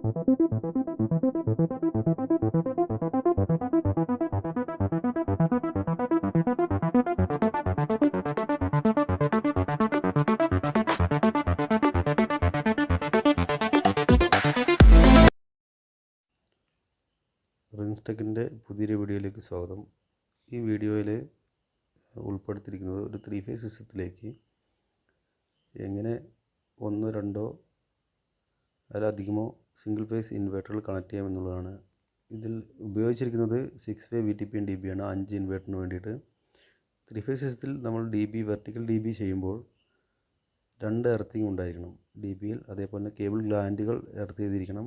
റിൻസ്റ്റെക്കിൻ്റെ പുതിയൊരു വീഡിയോയിലേക്ക് സ്വാഗതം. ഈ വീഡിയോയിൽ ഉൾപ്പെടുത്തിയിരിക്കുന്നത് ഒരു 3 ഫേസ് സിസ്റ്റത്തിലേക്ക് എങ്ങനെ ഒന്നോ രണ്ടോ അതിലധികമോ സിംഗിൾ ഫേസ് ഇൻവെർട്ടറുകൾ കണക്ട് ചെയ്യാമെന്നുള്ളതാണ്. ഇതിൽ ഉപയോഗിച്ചിരിക്കുന്നത് 6 വേ VTPN DB ആണ്. 5 ഇൻവെർട്ടറിന് വേണ്ടിയിട്ട് 3 ഫേസ് സിസ്റ്റത്തിൽ നമ്മൾ വെർട്ടിക്കൽ DB ചെയ്യുമ്പോൾ 2 എർത്തിങ് ഉണ്ടായിരിക്കണം DBയിൽ. അതേപോലെ കേബിൾ ഗ്ലാൻഡുകൾ എർത്ത് ചെയ്തിരിക്കണം.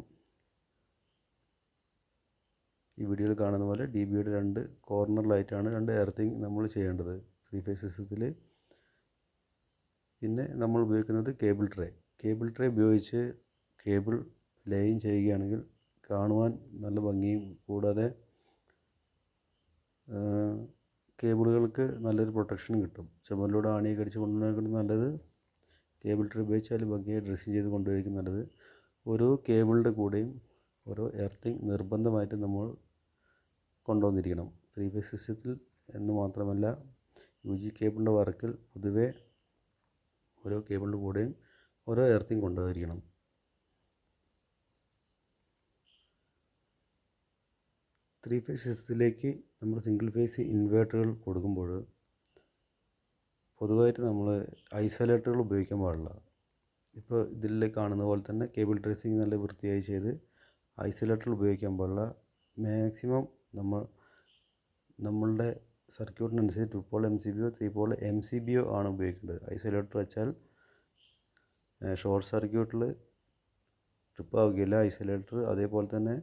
ഈ വീഡിയോയിൽ കാണുന്ന പോലെ DBയുടെ 2 കോർണറിലായിട്ടാണ് 2 എർത്തിങ് നമ്മൾ ചെയ്യേണ്ടത് 3 ഫേസ് സിസ്റ്റത്തിൽ. പിന്നെ നമ്മൾ ഉപയോഗിക്കുന്നത് കേബിൾ ട്രേ ഉപയോഗിച്ച് കേബിൾ ലൈൻ ചെയ്യുകയാണെങ്കിൽ കാണുവാൻ നല്ല ഭംഗിയും കൂടാതെ കേബിളുകൾക്ക് നല്ലൊരു പ്രൊട്ടക്ഷനും കിട്ടും. ചുമരിലൂടെ ആണിയൊക്കെ അടിച്ച് കൊണ്ടുപോകുന്നതിനേക്കാൾ നല്ലത് കേബിൾ ട്രേ ഉപയോഗിച്ചാൽ ഭംഗിയായി ഡ്രസ്സിങ് ചെയ്ത് കൊണ്ടുപോയിരിക്കും നല്ലത്. ഓരോ കേബിളിൻ്റെ കൂടെയും ഓരോ എർത്തിങ് നിർബന്ധമായിട്ട് നമ്മൾ കൊണ്ടുവന്നിരിക്കണം 3 ഫേസ് സിസ്റ്റത്തിൽ എന്ന് മാത്രമല്ല UG കേബിളിൻ്റെ വർക്കിൽ പൊതുവെ ഓരോ കേബിളിൻ്റെ കൂടെയും ഓരോ എർത്തിങ് കൊണ്ടുപോയിരിക്കണം. ത്രീ ഫേസ് സിസ്റ്റത്തിലേക്ക് നമ്മൾ സിംഗിൾ ഫേസ് ഇൻവേർട്ടറുകൾ കൊടുക്കുമ്പോൾ പൊതുവായിട്ട് നമ്മൾ ഐസൊലേറ്ററുകൾ ഉപയോഗിക്കാൻ പാടില്ല. ഇപ്പോൾ ഇതിൽ കാണുന്ന പോലെ തന്നെ കേബിൾ ട്രേസിങ് നല്ല വൃത്തിയായി ചെയ്ത് ഐസൊലേറ്ററുകൾ ഉപയോഗിക്കാൻ പാടില്ല. മാക്സിമം നമ്മളുടെ സർക്യൂട്ടിനനുസരിച്ച് 2 പോൾ MCBയോ 3 പോൾ MCBയോ ആണ് ഉപയോഗിക്കേണ്ടത്. ഐസൊലേറ്റർ വെച്ചാൽ ഷോർട്ട് സർക്യൂട്ടിൽ ട്രിപ്പ് ആവുകയില്ല ഐസൊലേറ്റർ. അതേപോലെ തന്നെ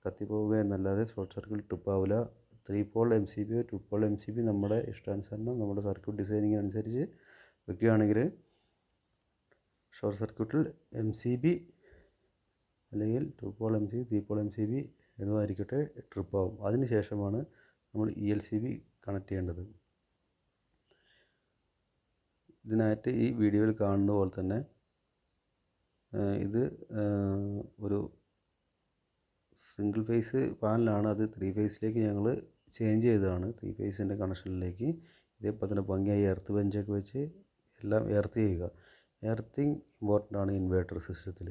കത്തിപ്പോവുക എന്നല്ലാതെ ഷോർട്ട് സർക്യൂട്ട് ട്രിപ്പ് ആവില്ല. 3 പോൾ MCBയോ 2 പോൾ MCB നമ്മുടെ ഇഷ്ടാനുസരണം നമ്മുടെ സർക്യൂട്ട് ഡിസൈനിങ് അനുസരിച്ച് വയ്ക്കുകയാണെങ്കിൽ ഷോർട്ട് സർക്യൂട്ടിൽ MCB അല്ലെങ്കിൽ 2 പോൾ MCB 3 പോൾ MCB എന്നതായിരിക്കട്ടെ ട്രിപ്പ് ആവും. അതിന് ശേഷമാണ് നമ്മൾ ELCB കണക്ട് ചെയ്യേണ്ടത്. ഇതിനായിട്ട് ഈ വീഡിയോയിൽ കാണുന്ന പോലെ തന്നെ ഇത് ഒരു സിംഗിൾ ഫേസ് പാനലാണ്. അത് 3 ഫേസിലേക്ക് ഞങ്ങൾ ചേഞ്ച് ചെയ്തതാണ് 3 ഫേസിൻ്റെ കണക്ഷനിലേക്ക്. ഇതേപോലെ തന്നെ ഭംഗിയായി എർത്ത് ബെഞ്ചൊക്കെ വെച്ച് എല്ലാം എർത്ത് ചെയ്യുക. എർത്തിങ് ഇമ്പോർട്ടൻ്റ് ആണ് ഇൻവേർട്ടർ സിസ്റ്റത്തിൽ.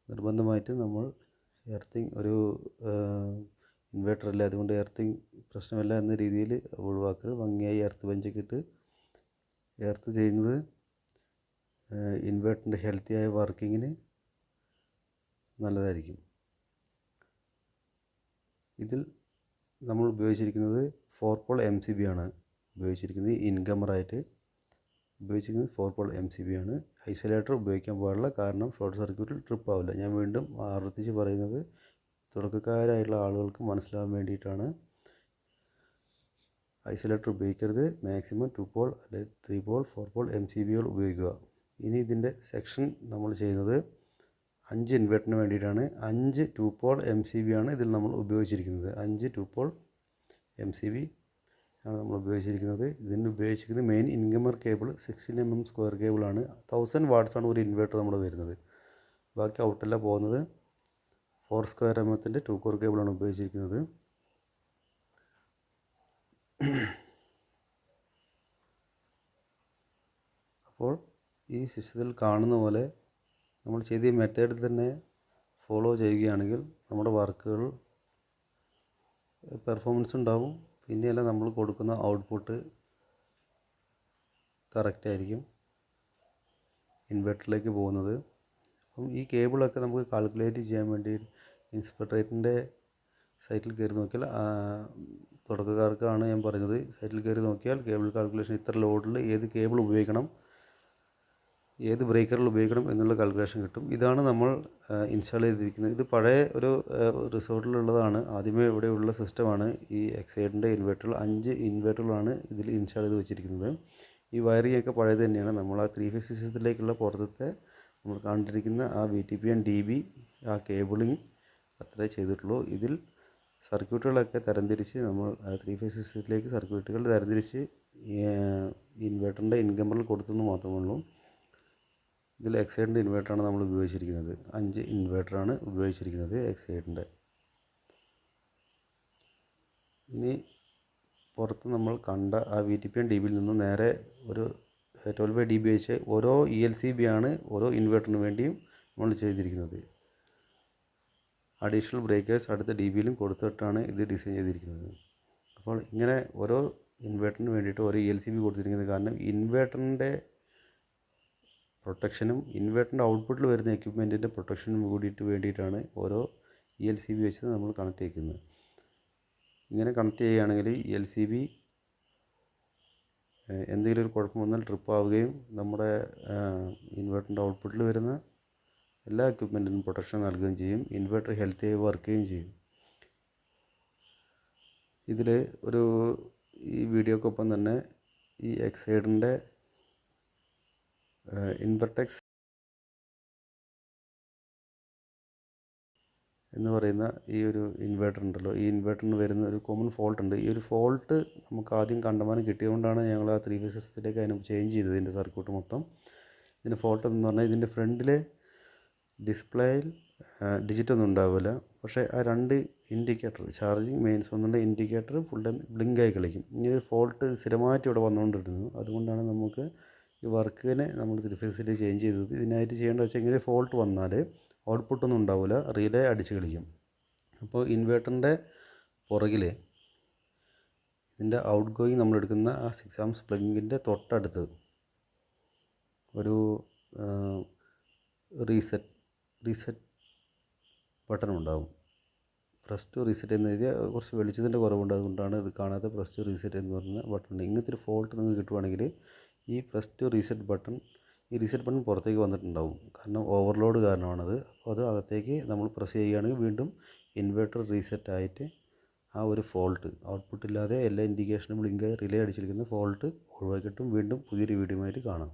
നിർബന്ധമായിട്ട് നമ്മൾ എർത്തിങ് ഒരു ഇൻവേർട്ടർ അല്ല അതുകൊണ്ട് എർത്തിങ് പ്രശ്നമല്ല എന്ന രീതിയിൽ ഒഴിവാക്കുക. ഭംഗിയായി എർത്ത് ബെഞ്ചൊക്കെ ഇട്ട് എർത്ത് ചെയ്യുന്നത് ഇൻവേർട്ടറിൻ്റെ ഹെൽത്തിയായ വർക്കിങ്ങിന് നല്ലതായിരിക്കും. ഇതിൽ നമ്മൾ ഉപയോഗിച്ചിരിക്കുന്നത് 4 പോൾ MCB ആണ് ഉപയോഗിച്ചിരിക്കുന്നത്. ഇൻകമറായിട്ട് ഉപയോഗിച്ചിരിക്കുന്നത് 4 പോൾ MCB ആണ്. ഐസൊലേറ്റർ ഉപയോഗിക്കാൻ പാടില്ല, കാരണം ഷോർട്ട് സർക്യൂട്ടിൽ ട്രിപ്പ് ആവില്ല. ഞാൻ വീണ്ടും ആവർത്തിച്ച് പറയുന്നത് തുടക്കക്കാരായിട്ടുള്ള ആളുകൾക്ക് മനസ്സിലാകാൻ വേണ്ടിയിട്ടാണ്. ഐസൊലേറ്റർ ഉപയോഗിക്കരുത്. മാക്സിമം 2 പോൾ അല്ലെങ്കിൽ 3 പോൾ 4 പോൾ MCBകൾ ഉപയോഗിക്കുക. ഇനി ഇതിൻ്റെ സെക്ഷൻ നമ്മൾ ചെയ്യുന്നത് 5 ഇൻവെർട്ടറിന് വേണ്ടിയിട്ടാണ്. 5 2 പോൾ MCB ആണ് ഇതിൽ നമ്മൾ ഉപയോഗിച്ചിരിക്കുന്നത്. 5 2 പോൾ MCB ആണ് നമ്മൾ ഉപയോഗിച്ചിരിക്കുന്നത്. ഇതിന് ഉപയോഗിച്ചിരിക്കുന്നത് main incomer cable 16 mm square കേബിളാണ്. 1000 വാട്ട്സ് ആണ് ഒരു ഇൻവെർട്ടർ നമ്മൾ വരുന്നത്. ബാക്കി ഔട്ടല്ല പോകുന്നത് 4 സ്ക്വയർ mmത്തിൻ്റെ 2 കോർ കേബിളാണ് ഉപയോഗിച്ചിരിക്കുന്നത്. അപ്പോൾ ഈ സിസ്റ്റത്തിൽ കാണുന്ന പോലെ നമ്മൾ ചെയ്ത മെത്തേഡിൽ തന്നെ ഫോളോ ചെയ്യുകയാണെങ്കിൽ നമ്മുടെ വർക്കുകൾ പെർഫോമൻസ് ഉണ്ടാവും. പിന്നെയല്ല നമ്മൾ കൊടുക്കുന്ന ഔട്ട്പുട്ട് കറക്റ്റായിരിക്കും ഇൻവെർട്ടറിലേക്ക് പോകുന്നത്. അപ്പം ഈ കേബിളൊക്കെ നമുക്ക് കാൽക്കുലേറ്റ് ചെയ്യാൻ വേണ്ടി ഇൻസ്പെക്ടറേറ്റിൻ്റെ സൈറ്റിൽ കയറി നോക്കിയാൽ, തുടക്കക്കാർക്കാണ് ഞാൻ പറഞ്ഞത്, സൈറ്റിൽ കയറി നോക്കിയാൽ കേബിൾ കാൽക്കുലേഷൻ ഇത്ര ലോഡിൽ ഏത് കേബിൾ ഉപയോഗിക്കണം, ഏത് ബ്രേക്കറിൽ ഉപയോഗിക്കണം എന്നുള്ള കാൽക്കുലേഷൻ കിട്ടും. ഇതാണ് നമ്മൾ ഇൻസ്റ്റാൾ ചെയ്തിരിക്കുന്നത്. ഇത് പഴയ ഒരു റിസോർട്ടിലുള്ളതാണ്. ആദ്യമേ ഇവിടെയുള്ള സിസ്റ്റമാണ് ഈ എക്സൈഡിൻ്റെ ഇൻവെർട്ടറുകൾ. 5 ഇൻവെർട്ടറുകളാണ് ഇതിൽ ഇൻസ്റ്റാൾ ചെയ്ത് വെച്ചിരിക്കുന്നത്. ഈ വയറിംഗ് ഒക്കെ പഴയത് തന്നെയാണ്. നമ്മൾ ആ 3 ഫേസ് സിസ്റ്റത്തിലേക്കുള്ള പുറത്തത്തെ നമ്മൾ കണ്ടിരിക്കുന്ന ആ VTPN DB ആ കേബിളിങ് അത്രേ ചെയ്തിട്ടുള്ളൂ. ഇതിൽ സർക്യൂട്ടുകളൊക്കെ തരംതിരിച്ച് നമ്മൾ 3 ഫേസ് സിസ്റ്റത്തിലേക്ക് സർക്യൂട്ടുകൾ തരംതിരിച്ച് ഇൻവെർട്ടറിൻ്റെ ഇൻകമറിൽ കൊടുത്തെന്ന് മാത്രമേ ഉള്ളൂ. ഇതിൽ എക്സൈഡിൻ്റെ ഇൻവേർട്ടറാണ് നമ്മൾ ഉപയോഗിച്ചിരിക്കുന്നത്. 5 ഇൻവേർട്ടറാണ് ഉപയോഗിച്ചിരിക്കുന്നത് എക്സൈഡിൻ്റെ. ഇനി പുറത്ത് നമ്മൾ കണ്ട ആ VTPN DBയിൽ നിന്നും നേരെ ഒരു 12 dB വെച്ച് ഓരോ ELCB ആണ് ഓരോ ഇൻവേർട്ടറിന് വേണ്ടിയും നമ്മൾ ചെയ്തിരിക്കുന്നത്. അഡീഷണൽ ബ്രേക്കേഴ്സ് അടുത്ത DBയിലും കൊടുത്തിട്ടാണ് ഇത് ഡിസൈൻ ചെയ്തിരിക്കുന്നത്. അപ്പോൾ ഇങ്ങനെ ഓരോ ഇൻവേർട്ടറിന് വേണ്ടിയിട്ട് ഓരോ ELCB കൊടുത്തിരിക്കുന്നത് കാരണം ഇൻവേർട്ടറിൻ്റെ പ്രൊട്ടക്ഷനും ഇൻവേർട്ടറിൻ്റെ ഔട്ട്പുട്ടിൽ വരുന്ന എക്യുപ്മെൻറ്റിൻ്റെ പ്രൊട്ടക്ഷനും വേണ്ടിയിട്ടാണ് ഓരോ ELCB വെച്ച് നമ്മൾ കണക്ട് ചെയ്യുന്നത്. ഇങ്ങനെ കണക്ട് ചെയ്യുകയാണെങ്കിൽ ELCB എന്തെങ്കിലും ഒരു കുഴപ്പം വന്നാൽ ട്രിപ്പ് ആവുകയും നമ്മുടെ ഇൻവേർട്ടറിൻ്റെ ഔട്ട്പുട്ടിൽ വരുന്ന എല്ലാ എക്യുപ്മെൻറ്റിനും പ്രൊട്ടക്ഷൻ നൽകുകയും ചെയ്യും. ഇൻവേർട്ടർ ഹെൽത്തിയായി വർക്ക് ചെയ്യുകയും ചെയ്യും. ഇതിൽ ഈ വീഡിയോക്കൊപ്പം തന്നെ ഈ എക്സൈഡിൻ്റെ ഇൻവെർടെക്സ് എന്ന് പറയുന്ന ഈ ഒരു ഇൻവേർട്ടർ ഉണ്ടല്ലോ, ഈ ഇൻവേർട്ടറിന് വരുന്ന ഒരു കോമൺ ഫോൾട്ട് ഉണ്ട്. ഈ ഒരു ഫോൾട്ട് നമുക്ക് ആദ്യം കണ്ടമാനം കിട്ടിയതുകൊണ്ടാണ് ഞങ്ങൾ ആ 3 ഫേസ് സിസ്റ്റത്തിലേക്ക് അതിന് ചേഞ്ച് ചെയ്തത്. ഇതിൻ്റെ സർക്യൂട്ട് മൊത്തം ഇതിൻ്റെ ഫോൾട്ട് എന്ന് പറഞ്ഞാൽ ഇതിൻ്റെ ഫ്രണ്ടിലെ ഡിസ്പ്ലേയിൽ ഡിജിറ്റൊന്നും ഉണ്ടാവില്ല. പക്ഷേ ആ 2 ഇൻഡിക്കേറ്റർ ചാർജിങ് മെയിൻസ് വന്നുകൊണ്ട് ഇൻഡിക്കേറ്റർ ഫുൾ ടൈം ബ്ലിങ്കായി കളിക്കും. ഇങ്ങനെ ഒരു ഫോൾട്ട് സ്ഥിരമായിട്ട് ഇവിടെ വന്നുകൊണ്ടിരുന്നു. അതുകൊണ്ടാണ് നമുക്ക് ഈ വർക്കിനെ നമ്മൾ 3 ഫേസിലേക്ക് ചേഞ്ച് ചെയ്തത്. ഇതിനായിട്ട് ചെയ്യേണ്ടത് വെച്ചാൽ ഇങ്ങനെ ഫോൾട്ട് വന്നാൽ ഔട്ട്പുട്ടൊന്നും ഉണ്ടാവില്ല, റിലേ അടിച്ച് കളിക്കും. അപ്പോൾ ഇൻവേർട്ടറിൻ്റെ പുറകിൽ ഇതിൻ്റെ ഔട്ട് ഗോയിങ് നമ്മളെടുക്കുന്ന ആ 6 ആംസ് പ്ലഗിൻ്റെ തൊട്ടടുത്ത് ഒരു റീസെറ്റ് ബട്ടൺ ഉണ്ടാകും. പ്രസ് ടു റീസെറ്റ് എന്ന് എഴുതിയാൽ കുറച്ച് വെളിച്ചത്തിൻ്റെ കുറവുണ്ട്, അതുകൊണ്ടാണ് ഇത് കാണാത്ത. പ്രസ് ടു റീസെറ്റ് എന്ന് പറഞ്ഞ ബട്ടൺ ഉണ്ട്. ഇങ്ങനത്തെ ഒരു ഫോൾട്ട് നിങ്ങൾക്ക് കിട്ടുവാണെങ്കിൽ ഈ പ്രസ് ടു റീസെറ്റ് ബട്ടൺ പുറത്തേക്ക് വന്നിട്ടുണ്ടാവും. കാരണം ഓവർലോഡ് കാരണമാണത്. അപ്പോൾ അത് അകത്തേക്ക് നമ്മൾ പ്രസ് ചെയ്യുകയാണെങ്കിൽ വീണ്ടും ഇൻവെർട്ടർ റീസെറ്റ് ആയിട്ട് ആ ഒരു ഫോൾട്ട് ഔട്ട്പുട്ട് ഇല്ലാതെ എല്ലാ ഇൻഡിക്കേഷനും ബ്ലിങ്കായി റിലേ അടിച്ചിരിക്കുന്ന ഫോൾട്ട് ഒഴിവാക്കിയിട്ടും വീണ്ടും പുതിയൊരു വീഡിയോ ആയിട്ട് കാണാം.